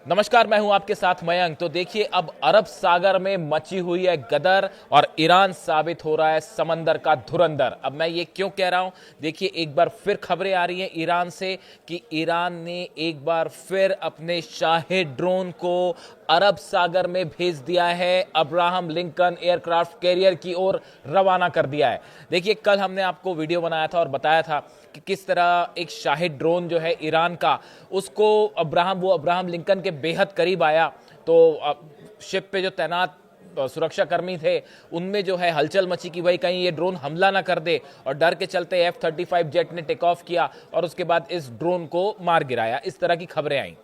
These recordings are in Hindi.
नमस्कार, मैं हूं आपके साथ मयंक। तो देखिए, अब अरब सागर में मची हुई है गदर और ईरान साबित हो रहा है समंदर का धुरंधर। अब मैं ये क्यों कह रहा हूं, देखिए एक बार फिर खबरें आ रही हैं ईरान से कि ईरान ने एक बार फिर अपने शाही ड्रोन को अरब सागर में भेज दिया है, अब्राहम लिंकन एयरक्राफ्ट कैरियर की ओर रवाना कर दिया है। देखिए, कल हमने आपको वीडियो बनाया था और बताया था कि किस तरह एक शाहिद ड्रोन जो है ईरान का, उसको अब्राहम लिंकन के बेहद करीब आया। तो शिप पे जो तैनात सुरक्षाकर्मी थे, उनमें जो है हलचल मची कि भाई कहीं ये ड्रोन हमला ना कर दे, और डर के चलते F-35 जेट ने टेक ऑफ किया और उसके बाद इस ड्रोन को मार गिराया। इस तरह की खबरें आई।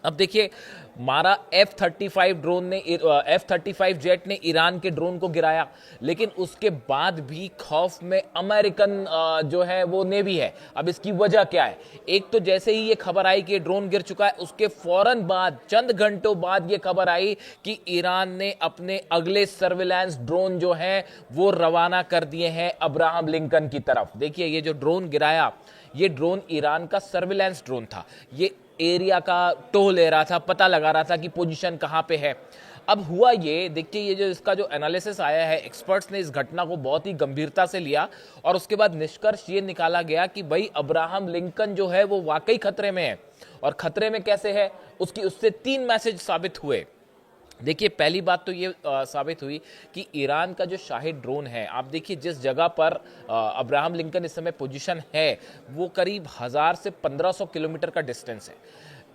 अब देखिए, मारा F-35 जेट ने ईरान के ड्रोन को गिराया, लेकिन उसके बाद भी खौफ में अमेरिकन जो है वो नेवी है। अब इसकी वजह क्या है? एक तो जैसे ही ये खबर आई कि ड्रोन गिर चुका है, उसके फौरन बाद चंद घंटों बाद ये खबर आई कि ईरान ने अपने अगले सर्विलांस ड्रोन जो है वो रवाना कर दिए हैं अब्राहम लिंकन की तरफ। देखिए, ये जो ड्रोन गिराया, ये ड्रोन ईरान का सर्विलांस ड्रोन था। ये एरिया का टोह ले रहा था, पता लगा रहा था कि पोजीशन कहां पे है। अब हुआ ये, देखिए ये जो इसका जो एनालिसिस आया है, एक्सपर्ट्स ने इस घटना को बहुत ही गंभीरता से लिया और उसके बाद निष्कर्ष ये निकाला गया कि भाई अब्राहम लिंकन जो है वो वाकई खतरे में है। और खतरे में कैसे है, उससे 3 मैसेज साबित हुए। देखिए, पहली बात तो ये साबित हुई कि ईरान का जो शाहिद ड्रोन है, आप देखिए जिस जगह पर अब्राहम लिंकन इस समय पोजीशन है, वो करीब 1000 से 1500 किलोमीटर का डिस्टेंस है।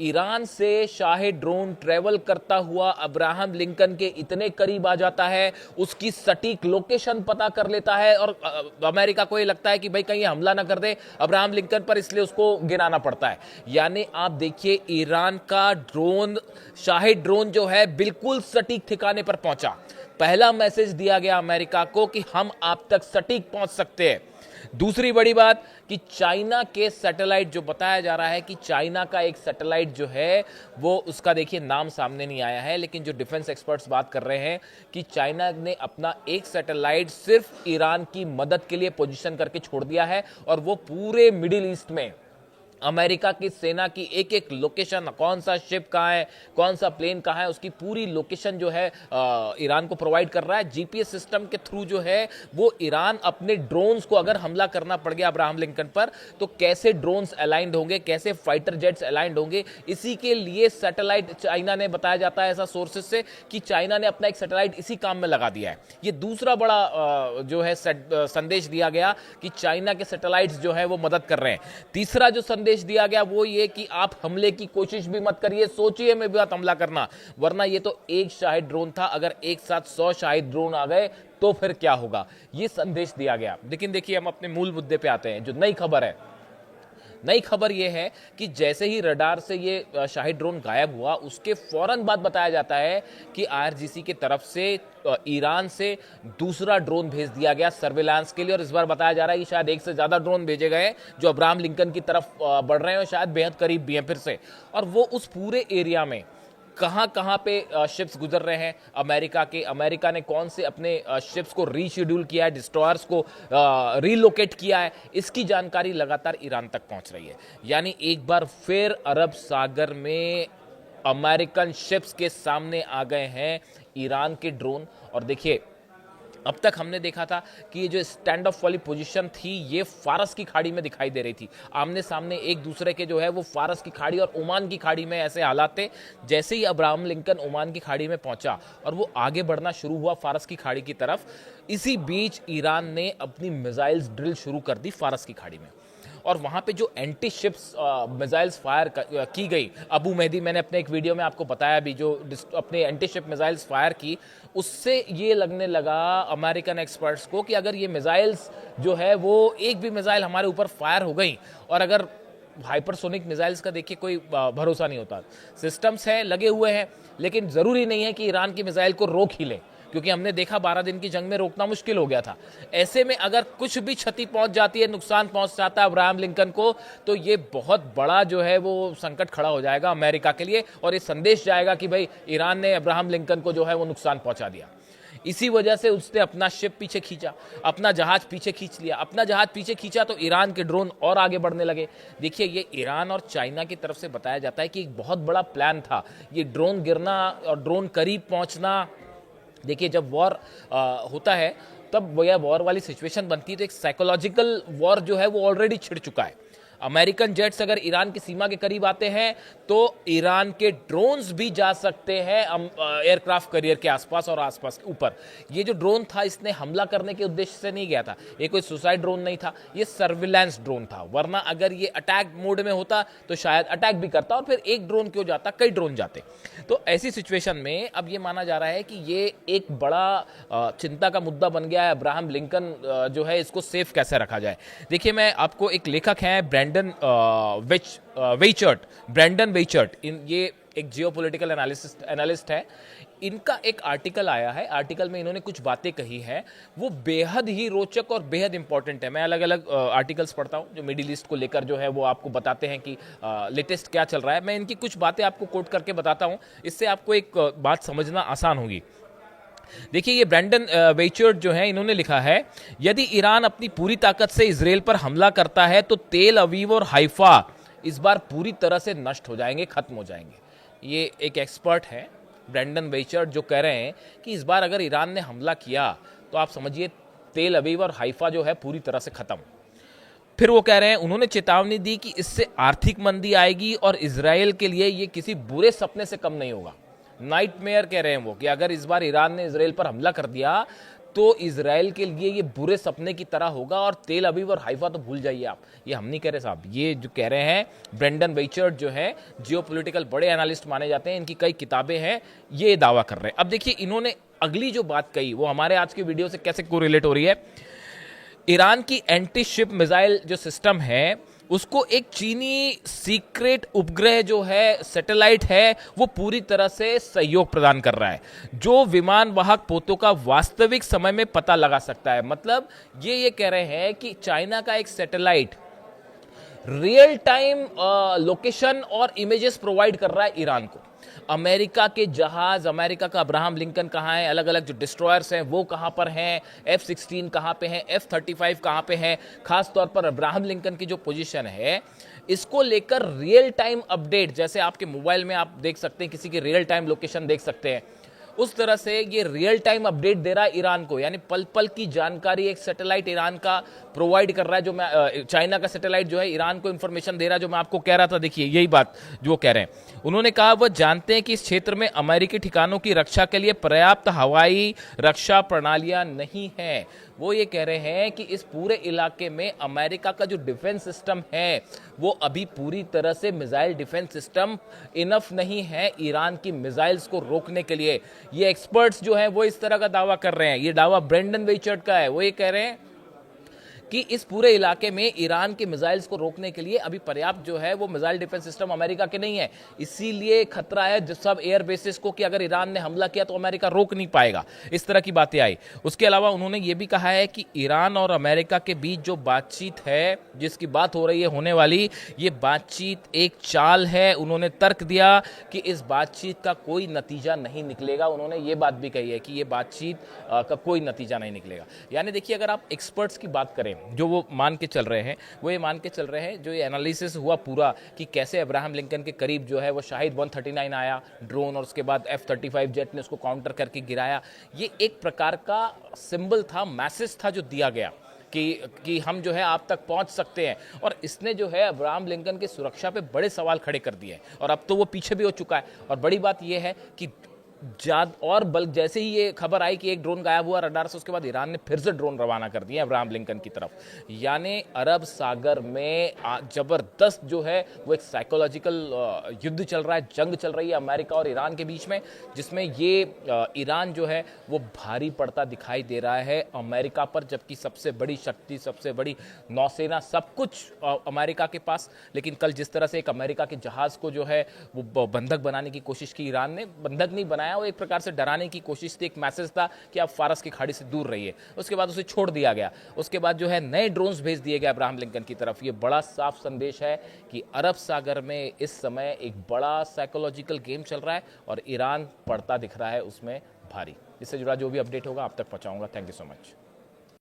ईरान से शाहिद ड्रोन ट्रेवल करता हुआ अब्राहम लिंकन के इतने करीब आ जाता है, उसकी सटीक लोकेशन पता कर लेता है, और अमेरिका को ये लगता है कि भाई कहीं हमला ना कर दे अब्राहम लिंकन पर, इसलिए उसको गिराना पड़ता है। यानी आप देखिए, ईरान का ड्रोन, शाहिद ड्रोन जो है, बिल्कुल सटीक ठिकाने पर पहुंचा। पहला मैसेज दिया गया अमेरिका को कि हम आप तक सटीक पहुंच सकते हैं। दूसरी बड़ी बात कि चाइना के सैटेलाइट, जो बताया जा रहा है कि चाइना का एक सैटेलाइट जो है वो, उसका देखिए नाम सामने नहीं आया है, लेकिन जो डिफेंस एक्सपर्ट्स बात कर रहे हैं कि चाइना ने अपना एक सैटेलाइट सिर्फ ईरान की मदद के लिए पोजीशन करके छोड़ दिया है, और वो पूरे मिडिल ईस्ट में अमेरिका की सेना की एक एक लोकेशन, कौन सा शिप कहाँ है, कौन सा प्लेन कहाँ है, उसकी पूरी लोकेशन जो है ईरान को प्रोवाइड कर रहा है। जीपीएस सिस्टम के थ्रू जो है वो ईरान अपने ड्रोन्स को, अगर हमला करना पड़ गया अब्राहम लिंकन पर, तो कैसे ड्रोन्स अलाइंड होंगे, कैसे फाइटर जेट्स अलाइंड होंगे, इसी के लिए सैटेलाइट चाइना ने, बताया जाता है ऐसा सोर्सेस से कि चाइना ने अपना एक सैटेलाइट इसी काम में लगा दिया है। ये दूसरा बड़ा जो है संदेश दिया गया कि चाइना के सैटेलाइट्स जो है वो मदद कर रहे हैं। तीसरा जो संदेश दिया गया वो ये कि आप हमले की कोशिश भी मत करिए, सोचिए में भी मत हमला करना, वरना ये तो एक शाहिद ड्रोन था, अगर एक साथ 100 शाहिद ड्रोन आ गए तो फिर क्या होगा, ये संदेश दिया गया। लेकिन देखिए, हम अपने मूल मुद्दे पे आते हैं। जो नई खबर है, नई खबर यह है कि जैसे ही रडार से ये शाहिद ड्रोन गायब हुआ, उसके फौरन बाद बताया जाता है कि आईआरजीसी की तरफ से ईरान से दूसरा ड्रोन भेज दिया गया सर्विलांस के लिए। और इस बार बताया जा रहा है कि शायद एक से ज्यादा ड्रोन भेजे गए जो अब्राहम लिंकन की तरफ बढ़ रहे हैं, और शायद बेहद करीब भी हैं फिर से। और वो उस पूरे एरिया में कहां कहां पे शिप्स गुजर रहे हैं अमेरिका ने कौन से अपने शिप्स को रीशेड्यूल किया है, डिस्ट्रॉयर्स को रीलोकेट किया है, इसकी जानकारी लगातार ईरान तक पहुंच रही है। यानी एक बार फिर अरब सागर में अमेरिकन शिप्स के सामने आ गए हैं ईरान के ड्रोन। और देखिए, अब तक हमने देखा था कि ये जो स्टैंड ऑफ वाली पोजीशन थी, ये फारस की खाड़ी में दिखाई दे रही थी, आमने सामने एक दूसरे के जो है वो फारस की खाड़ी और ओमान की खाड़ी में ऐसे हालात थे। जैसे ही अब्राहम लिंकन ओमान की खाड़ी में पहुंचा और वो आगे बढ़ना शुरू हुआ फारस की खाड़ी की तरफ, इसी बीच ईरान ने अपनी मिसाइल्स ड्रिल शुरू कर दी फारस की खाड़ी में। और वहां पे जो एंटी शिप्स मिसाइल्स फायर की गई, अबू मेहदी, मैंने अपने एक वीडियो में आपको बताया भी, जो अपने एंटी शिप मिसाइल्स फायर की, उससे ये लगने लगा अमेरिकन एक्सपर्ट्स को कि अगर ये मिसाइल्स जो है वो, एक भी मिसाइल हमारे ऊपर फायर हो गई, और अगर हाइपरसोनिक मिसाइल्स का देखिए कोई भरोसा नहीं होता, सिस्टम्स हैं लगे हुए हैं, लेकिन जरूरी नहीं है कि ईरान की मिसाइल को रोक ही ले, क्योंकि हमने देखा 12 दिन की जंग में रोकना मुश्किल हो गया था। ऐसे में अगर कुछ भी क्षति पहुंच जाती है, नुकसान पहुंच जाता है अब्राहम लिंकन को, तो ये बहुत बड़ा जो है वो संकट खड़ा हो जाएगा अमेरिका के लिए, और ये संदेश जाएगा कि भाई ईरान ने अब्राहम लिंकन को जो है वो नुकसान पहुंचा दिया। इसी वजह से उसने अपना शिप पीछे खींचा, अपना जहाज पीछे खींच लिया। अपना जहाज पीछे खींचा तो ईरान के ड्रोन और आगे बढ़ने लगे। देखिए, ये ईरान और चाइना की तरफ से बताया जाता है कि एक बहुत बड़ा प्लान था ये ड्रोन गिरना और ड्रोन करीब पहुंचना। देखिए, जब वॉर होता है तब वो यह वॉर वाली सिचुएशन बनती है, तो एक साइकोलॉजिकल वॉर जो है वो ऑलरेडी छिड़ चुका है। अमेरिकन जेट्स अगर ईरान की सीमा के करीब आते हैं तो ईरान के ड्रोन्स भी जा सकते हैं एयरक्राफ्ट कैरियर के आसपास और आसपास के ऊपर। ये जो ड्रोन था इसने हमला करने के उद्देश्य से नहीं गया था, ये कोई सुसाइड ड्रोन नहीं था, ये सर्विलांस ड्रोन था। वरना अगर ये अटैक मोड में होता तो शायद अटैक भी करता और फिर एक ड्रोन क्यों जाता, कई ड्रोन जाते। तो ऐसी सिचुएशन में अब ये माना जा रहा है कि ये एक बड़ा चिंता का मुद्दा बन गया है। अब्राहम लिंकन जो है इसको सेफ कैसे रखा जाए। देखिए, मैं आपको एक लेखक हैं ब्रैंडन वेचर्ट, ये एक जियोपॉलिटिकल एनालिस्ट है। इनका एक आर्टिकल आया है, आर्टिकल में इन्होंने कुछ बातें कही हैं, वो बेहद ही रोचक और बेहद इंपॉर्टेंट है। मैं अलग अलग आर्टिकल्स पढ़ता हूं जो मिडिल ईस्ट को लेकर जो है वो आपको बताते हैं कि लेटेस्ट क्या चल रहा है। मैं इनकी कुछ बातें आपको कोट करके बताता हूं, इससे आपको एक बात समझना आसान होगी। देखिए, ये ब्रैंडन वेचर्ट जो है इन्होंने लिखा है, यदि ईरान अपनी पूरी ताकत से इजराइल पर हमला करता है तो तेल अवीव और हाइफा इस बार पूरी तरह से नष्ट हो जाएंगे, खत्म हो जाएंगे। ये एक एक्सपर्ट है ब्रैंडन वेचर्ट जो कह रहे हैं कि इस बार अगर ईरान ने हमला किया तो आप समझिए तेल अवीव और हाइफा जो है पूरी तरह से खत्म। फिर वो कह रहे हैं, उन्होंने चेतावनी दी कि इससे आर्थिक मंदी आएगी और इजराइल के लिए ये किसी बुरे सपने से कम नहीं होगा। नाइटमेयर कह रहे हैं वो कि अगर इस बार ईरान ने इजराइल पर हमला कर दिया तो इजराइल के लिए ये बुरे सपने की तरह होगा और तेल अवीव और हाइफा तो भूल जाइए आप। ये हम नहीं कह रहे साहब, ये जो कह रहे हैं ब्रेंडन वेचर्ट जो है जियोपॉलिटिकल बड़े एनालिस्ट माने जाते हैं, इनकी कई किताबें हैं, ये दावा कर रहे हैं। अब देखिए, इन्होंने अगली जो बात कही वो हमारे आज की वीडियो से कैसे कोरिलेट हो रही है। ईरान की एंटी शिप मिसाइल जो सिस्टम है उसको एक चीनी सीक्रेट उपग्रह जो है सैटेलाइट है वो पूरी तरह से सहयोग प्रदान कर रहा है, जो विमान वाहक पोतों का वास्तविक समय में पता लगा सकता है। मतलब ये कह रहे हैं कि चाइना का एक सैटेलाइट रियल टाइम लोकेशन और इमेजेस प्रोवाइड कर रहा है ईरान को। अमेरिका के जहाज, अमेरिका का अब्राहम लिंकन कहाँ है, अलग अलग जो डिस्ट्रॉयर्स हैं वो कहाँ पर हैं, F-16 कहाँ पे हैं, F-35 कहाँ पे हैं, खास तौर पर अब्राहम लिंकन की जो पोजीशन है इसको लेकर रियल टाइम अपडेट, जैसे आपके मोबाइल में आप देख सकते हैं किसी की रियल टाइम लोकेशन देख सकते हैं, उस तरह से ये रियल टाइम अपडेट दे रहा है ईरान को। यानी पल पल की जानकारी एक सैटेलाइट ईरान का प्रोवाइड कर रहा है, जो मैं चाइना का सैटेलाइट जो है ईरान को इंफॉर्मेशन दे रहा है, जो मैं आपको कह रहा था। देखिए, यही बात जो वो कह रहे हैं। उन्होंने कहा वह जानते हैं कि इस क्षेत्र में अमेरिकी ठिकानों की रक्षा के लिए पर्याप्त हवाई रक्षा प्रणालियां नहीं है। वो ये कह रहे हैं कि इस पूरे इलाके में अमेरिका का जो डिफेंस सिस्टम है वो अभी पूरी तरह से मिसाइल डिफेंस सिस्टम इनफ नहीं है ईरान की मिसाइल्स को रोकने के लिए। ये एक्सपर्ट्स जो हैं वो इस तरह का दावा कर रहे हैं। ये दावा ब्रेंडन वेचर्ट का है। वो ये कह रहे हैं कि इस पूरे इलाके में ईरान के मिसाइल्स को रोकने के लिए अभी पर्याप्त जो है वो मिसाइल डिफेंस सिस्टम अमेरिका के नहीं है, इसीलिए खतरा है सब एयर बेसिस को कि अगर ईरान ने हमला किया तो अमेरिका रोक नहीं पाएगा। इस तरह की बातें आई। उसके अलावा उन्होंने ये भी कहा है कि ईरान और अमेरिका के बीच जो बातचीत है, जिसकी बात हो रही है होने वाली, ये बातचीत एक चाल है। उन्होंने तर्क दिया कि इस बातचीत का कोई नतीजा नहीं निकलेगा। उन्होंने ये बात भी कही है कि ये बातचीत का कोई नतीजा नहीं निकलेगा। यानी देखिए, अगर आप एक्सपर्ट्स की बात करें जो वो मान के चल रहे हैं, वो ये मान के चल रहे हैं, जो ये एनालिसिस हुआ पूरा कि कैसे अब्राहम लिंकन के करीब जो है वो शाहिद 139 आया ड्रोन और उसके बाद F-35 जेट ने उसको काउंटर करके गिराया, ये एक प्रकार का सिंबल था, मैसेज था जो दिया गया कि हम जो है आप तक पहुंच सकते हैं। और इसने जो है अब्राहम लिंकन की सुरक्षा पे बड़े सवाल खड़े कर दिए हैं और अब तो वो पीछे भी हो चुका है। और बड़ी बात ये है कि और बल्कि जैसे ही ये खबर आई कि एक ड्रोन गायब हुआ रडार से, उसके बाद ईरान ने फिर से ड्रोन रवाना कर दिए अब्राहम लिंकन की तरफ। यानी अरब सागर में जबरदस्त जो है वो एक साइकोलॉजिकल युद्ध चल रहा है, जंग चल रही है अमेरिका और ईरान के बीच में, जिसमें ये ईरान जो है वो भारी पड़ता दिखाई दे रहा है अमेरिका पर, जबकि सबसे बड़ी शक्ति, सबसे बड़ी नौसेना, सब कुछ अमेरिका के पास। लेकिन कल जिस तरह से एक अमेरिका के जहाज को जो है वो बंधक बनाने की कोशिश की ईरान ने, बंधक नहीं बनाया, वो एक प्रकार से डराने की कोशिश थी, एक मैसेज था कि आप फारस की खाड़ी से दूर रहिए। उसके बाद उसे छोड़ दिया गया। उसके बाद जो है नए ड्रोन्स भेज दिए गए अब्राहम लिंकन की तरफ। ये बड़ा साफ संदेश है कि अरब सागर में इस समय एक बड़ा साइकोलॉजिकल गेम चल रहा है और ईरान पड़ता दिख रहा है उसमें भारी। इससे जुड़ा जो भी अपडेट होगा आप तक पहुंचाऊंगा। Thank you so much.